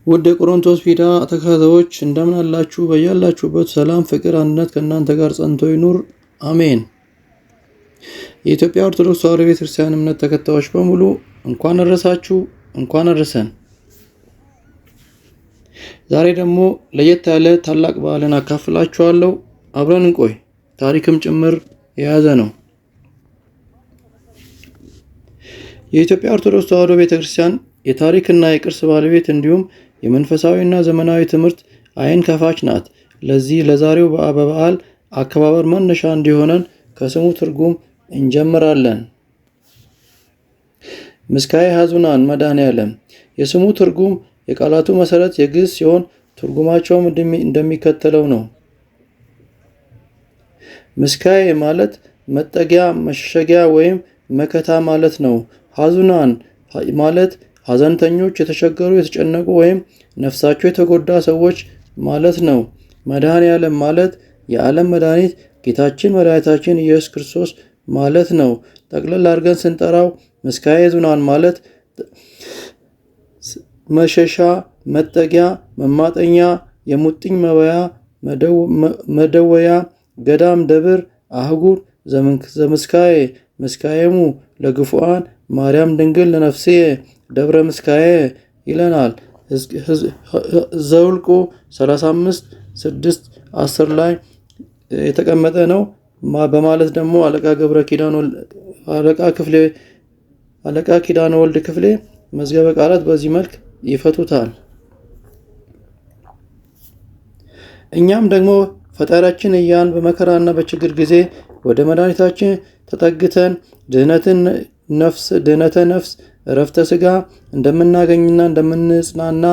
ውድ የቆሮንቶስ ቪዳ ተከታታዮች እንደምን አላችሁ? በያላችሁበት ሰላም፣ ፍቅር፣ አንድነት ከእናንተ ጋር ጸንቶ ይኑር አሜን። የኢትዮጵያ ኦርቶዶክስ ተዋሕዶ ቤተክርስቲያን እምነት ተከታዮች በሙሉ እንኳን አደረሳችሁ፣ እንኳን አደረሰን። ዛሬ ደግሞ ለየት ያለ ታላቅ በዓልን አካፍላችኋለሁ። አብረን እንቆይ። ታሪክም ጭምር የያዘ ነው። የኢትዮጵያ ኦርቶዶክስ ተዋሕዶ ቤተክርስቲያን የታሪክና የቅርስ ባለቤት እንዲሁም የመንፈሳዊና ዘመናዊ ትምህርት አይን ከፋች ናት። ለዚህ ለዛሬው በዓል አከባበር መነሻ እንዲሆነን ከስሙ ትርጉም እንጀምራለን። ምስካየ ኀዙናን መድኃኔዓለም። የስሙ ትርጉም የቃላቱ መሰረት የግዕዝ ሲሆን ትርጉማቸውም እንደሚከተለው ነው። ምስካየ ማለት መጠጊያ፣ መሸሸጊያ ወይም መከታ ማለት ነው። ኀዙናን ማለት ሐዘንተኞች፣ የተቸገሩ፣ የተጨነቁ ወይም ነፍሳቸው የተጎዳ ሰዎች ማለት ነው። መድኃኔዓለም ማለት የዓለም መድኃኒት ጌታችን መድኃኒታችን ኢየሱስ ክርስቶስ ማለት ነው። ጠቅለል አድርገን ስንጠራው ምስካየ ኀዙናን ማለት መሸሻ፣ መጠጊያ፣ መማጠኛ፣ የሙጥኝ መበያ፣ መደወያ፣ ገዳም፣ ደብር፣ አህጉር ዘምስካየ ምስካየሙ ለግፉአን ማርያም ድንግል ለነፍስየ ደብረ ምስካየ ይለናል። ዘኍልቍ 35:6-10 ላይ የተቀመጠ ነው። በማለት ደግሞ አለቃ ኪዳነ ወልድ ክፍሌ መዝገበ ቃላት በዚህ መልክ ይፈቱታል። እኛም ደግሞ ፈጣሪያችን እያን በመከራና በችግር ጊዜ ወደ መድኃኒታችን ተጠግተን ድህነተ ነፍስ እረፍተ ስጋ እንደምናገኝና እንደምንጽናና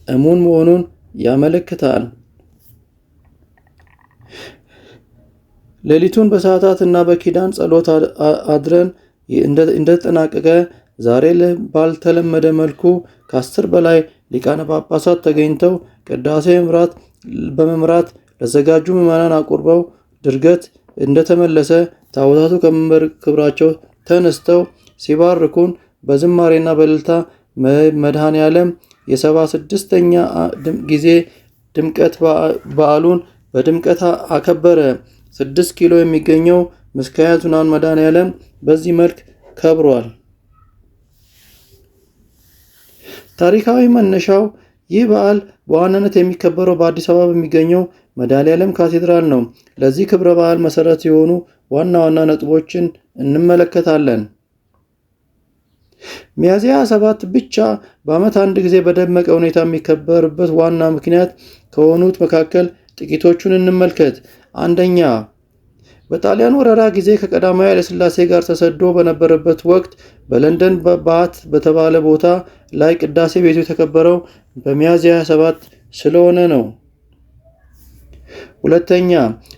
እሙን መሆኑን ያመለክታል። ሌሊቱን በሰዓታት እና በኪዳን ጸሎት አድረን እንደተጠናቀቀ ዛሬ ባልተለመደ መልኩ ከ10 በላይ ሊቃነ ጳጳሳት ተገኝተው ቅዳሴ በመምራት ለዘጋጁ ምዕመናን አቁርበው ድርገት እንደተመለሰ ታቦታቱ ከመንበረ ክብራቸው ተነስተው ሲባርኩን በዝማሬና በእልልታ መድኃኔዓለም የ76ኛ ጊዜ ድምቀት በዓሉን በድምቀት አከበረ። 6 ኪሎ የሚገኘው ምስካየ ኀዙናን መድኃኔዓለም በዚህ መልክ ከብሯል። ታሪካዊ መነሻው ይህ በዓል በዋናነት የሚከበረው በአዲስ አበባ በሚገኘው መድኃኔዓለም ካቴድራል ነው። ለዚህ ክብረ በዓል መሰረት የሆኑ ዋና ዋና ነጥቦችን እንመለከታለን። ሚያዝያ 27 ብቻ በዓመት አንድ ጊዜ በደመቀ ሁኔታ የሚከበርበት ዋና ምክንያት ከሆኑት መካከል ጥቂቶቹን እንመልከት። አንደኛ፣ በጣሊያን ወረራ ጊዜ ከቀዳማዊ ኃይለ ሥላሴ ጋር ተሰዶ በነበረበት ወቅት በለንደን ባት በተባለ ቦታ ላይ ቅዳሴ ቤቱ የተከበረው በሚያዝያ 27 ስለሆነ ነው። ሁለተኛ፣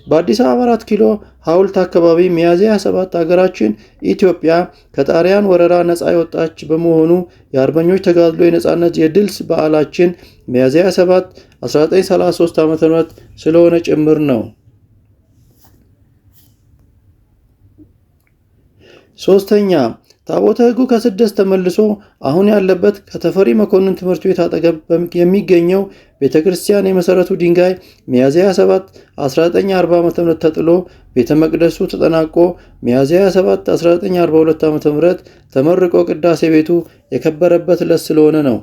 በአዲስ አበባ 4 ኪሎ ሐውልት አካባቢ ሚያዝያ 27 ሀገራችን ኢትዮጵያ ከጣሊያን ወረራ ነፃ የወጣች በመሆኑ የአርበኞች ተጋድሎ የነፃነት የድል በዓላችን ሚያዝያ 27 1933 ዓ.ም ስለሆነ ጭምር ነው። ሶስተኛ፣ ታቦተ ሕጉ ከስደት ተመልሶ አሁን ያለበት ከተፈሪ መኮንን ትምህርት ቤት አጠገብ የሚገኘው ቤተ ክርስቲያን የመሰረቱ ድንጋይ ሚያዝያ 27 1940 ዓ.ም ተጥሎ ቤተ መቅደሱ ተጠናቆ ሚያዝያ 27 1942 ዓ.ም ተመርቆ ቅዳሴ ቤቱ የከበረበት ዕለት ስለሆነ ነው።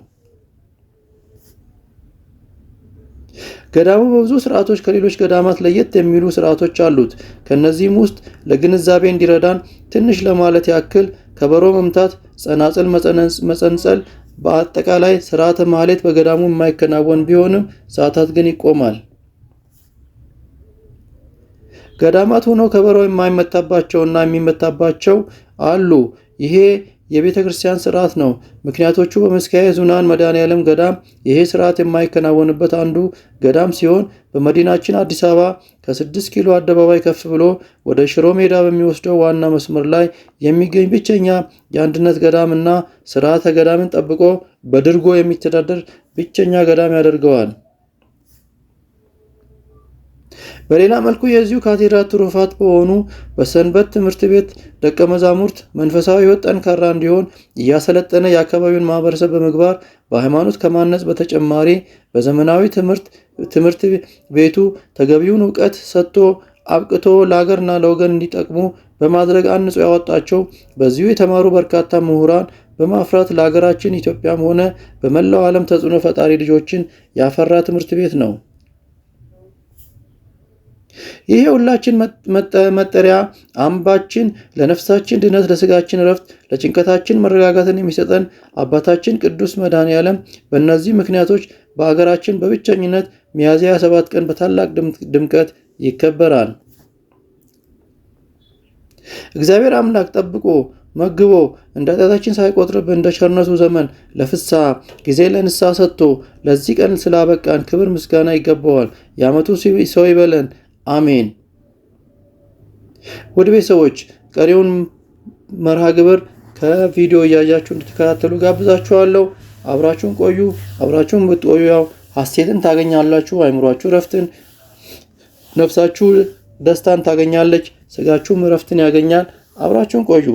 ገዳሙ በብዙ ስርዓቶች ከሌሎች ገዳማት ለየት የሚሉ ስርዓቶች አሉት። ከነዚህም ውስጥ ለግንዛቤ እንዲረዳን ትንሽ ለማለት ያክል ከበሮ መምታት፣ ጸናጽል መጸንጸል፣ በአጠቃላይ ስርዓተ ማህሌት በገዳሙ የማይከናወን ቢሆንም ሰዓታት ግን ይቆማል። ገዳማት ሆነው ከበሮ የማይመታባቸውና የሚመታባቸው አሉ። ይሄ የቤተ ክርስቲያን ስርዓት ነው። ምክንያቶቹ በመስካየ ኅዙናን መድኃኔዓለም ገዳም ይሄ ስርዓት የማይከናወንበት አንዱ ገዳም ሲሆን በመዲናችን አዲስ አበባ ከ6 ኪሎ አደባባይ ከፍ ብሎ ወደ ሽሮ ሜዳ በሚወስደው ዋና መስመር ላይ የሚገኝ ብቸኛ የአንድነት ገዳም እና ስርዓተ ገዳምን ጠብቆ በድርጎ የሚተዳደር ብቸኛ ገዳም ያደርገዋል። በሌላ መልኩ የዚሁ ካቴድራል ትሩፋት በሆኑ በሰንበት ትምህርት ቤት ደቀ መዛሙርት መንፈሳዊ ሕይወት ጠንካራ እንዲሆን እያሰለጠነ የአካባቢውን ማህበረሰብ በምግባር በሃይማኖት ከማነጽ በተጨማሪ በዘመናዊ ትምህርት ቤቱ ተገቢውን እውቀት ሰጥቶ አብቅቶ ለሀገርና ለወገን እንዲጠቅሙ በማድረግ አንጾ ያወጣቸው በዚሁ የተማሩ በርካታ ምሁራን በማፍራት ለሀገራችን ኢትዮጵያም ሆነ በመላው ዓለም ተጽዕኖ ፈጣሪ ልጆችን ያፈራ ትምህርት ቤት ነው። ይሄ ሁላችን መጠሪያ አምባችን፣ ለነፍሳችን ድነት፣ ለስጋችን ረፍት፣ ለጭንቀታችን መረጋጋትን የሚሰጠን አባታችን ቅዱስ መድኃኔዓለም በእነዚህ ምክንያቶች በሀገራችን በብቸኝነት ሚያዝያ 27 ቀን በታላቅ ድምቀት ይከበራል። እግዚአብሔር አምላክ ጠብቆ መግቦ እንደ ኃጢአታችን ሳይቆጥርብን እንደ ቸርነቱ ዘመን ለፍስሐ ጊዜ ለንስሐ ሰጥቶ ለዚህ ቀን ስላበቃን ክብር ምስጋና ይገባዋል። የዓመቱ ሰው ይበለን። አሜን። ውድ ቤተሰቦች ቀሪውን መርሃ ግብር ከቪዲዮ እያያችሁ እንድትከታተሉ ጋብዛችኋለሁ። አብራችሁን ቆዩ። አብራችሁን ብትቆዩ ያው ሐሴትን ታገኛላችሁ፣ አይምሯችሁ ረፍትን፣ ነፍሳችሁ ደስታን ታገኛለች፣ ስጋችሁም ረፍትን ያገኛል። አብራችሁን ቆዩ።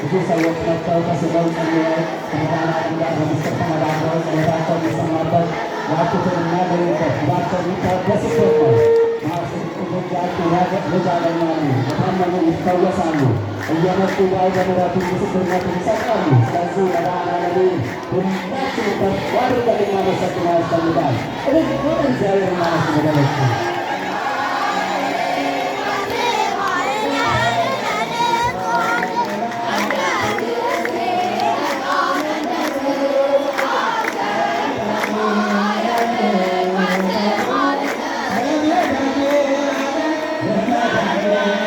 ብዙ ሰዎች መጥተው ተስበው ጸልየው ከመዳናት ጋር በምስጢር ተነጋግረው ጸሎታቸው የሚሰማበት ያጡትን የሚያገኙበት ባቸው የሚታገስበት ነው። ልጅ ያገኛሉ፣ የታመሙ ይፈወሳሉ፣ እየመጡ ላይ በምሕረቱ ምስክርነትን ይሰጣሉ። ስለዚህ መድኃኔዓለምን ሁላችንበት ዋድርገን ልናመሰግነው ያስፈልጋል። እግዚአብሔር ማመስገኖች Yeah.